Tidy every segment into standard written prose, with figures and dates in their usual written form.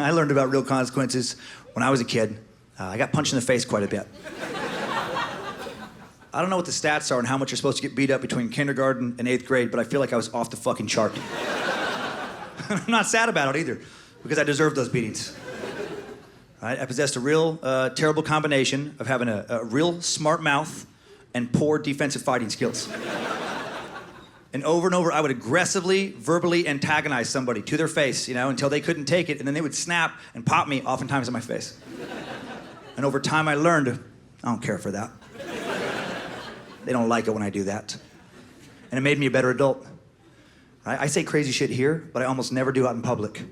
I learned about real consequences when I was a kid. I got punched in the face quite a bit. I don't know what the stats are and how much you're supposed to get beat up between kindergarten and 8th grade, but I feel like I was off the fucking chart. I'm not sad about it either, because I deserved those beatings. Right? I possessed a real terrible combination of having a real smart mouth and poor defensive fighting skills. And over, I would aggressively, verbally antagonize somebody to their face, until they couldn't take it, and then they would snap and pop me, oftentimes in my face. And over time, I learned, I don't care for that. They don't like it when I do that. And it made me a better adult. Right? I say crazy shit here, but I almost never do out in public.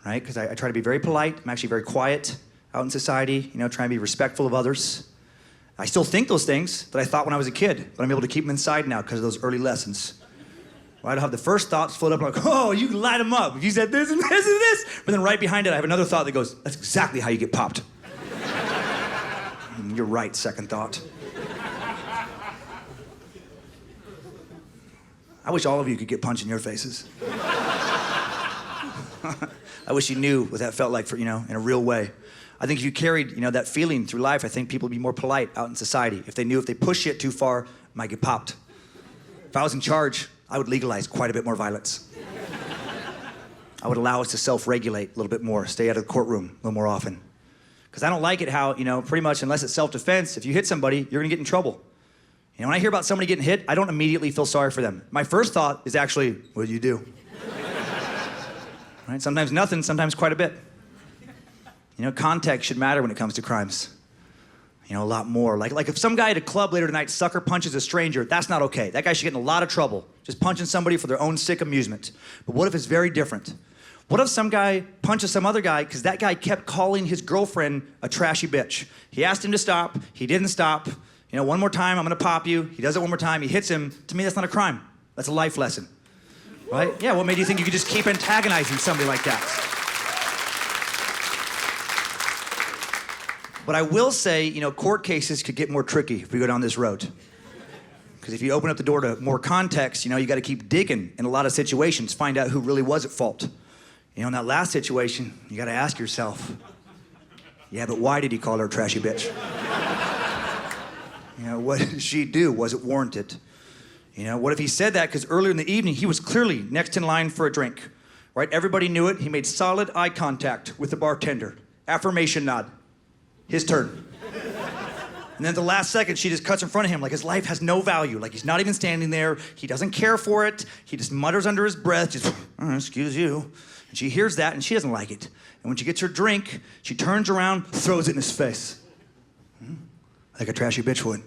Right? Because I try to be very polite. I'm actually very quiet out in society, trying to be respectful of others. I still think those things that I thought when I was a kid, but I'm able to keep them inside now because of those early lessons. Right? I'll have the first thoughts float up like, oh, you can light them up. If you said this and this and this. But then right behind it, I have another thought that goes, that's exactly how you get popped. You're right, second thought. I wish all of you could get punched in your faces. I wish you knew what that felt like for, in a real way. I think if you carried, that feeling through life, I think people would be more polite out in society. If they knew if they push it too far, it might get popped. If I was in charge, I would legalize quite a bit more violence. I would allow us to self-regulate a little bit more, stay out of the courtroom a little more often. Because I don't like it how, pretty much unless it's self-defense, if you hit somebody, you're gonna get in trouble. When I hear about somebody getting hit, I don't immediately feel sorry for them. My first thought is actually, what did you do? Right? Sometimes nothing, sometimes quite a bit. Context should matter when it comes to crimes. A lot more. Like if some guy at a club later tonight sucker punches a stranger, that's not okay. That guy should get in a lot of trouble, just punching somebody for their own sick amusement. But what if it's very different? What if some guy punches some other guy because that guy kept calling his girlfriend a trashy bitch? He asked him to stop, he didn't stop. One more time, I'm gonna pop you. He does it one more time, he hits him. To me, that's not a crime. That's a life lesson, right? Yeah, what made you think you could just keep antagonizing somebody like that? But I will say, court cases could get more tricky if we go down this road. Because if you open up the door to more context, you gotta keep digging in a lot of situations, find out who really was at fault. In that last situation, you gotta ask yourself, yeah, but why did he call her a trashy bitch? What did she do? Was it warranted? What if he said that because earlier in the evening, he was clearly next in line for a drink, right? Everybody knew it. He made solid eye contact with the bartender. Affirmation nod. His turn. And then at the last second, she just cuts in front of him like his life has no value. Like he's not even standing there. He doesn't care for it. He just mutters under his breath, just, excuse you. And she hears that and she doesn't like it. And when she gets her drink, she turns around, throws it in his face. Like a trashy bitch would.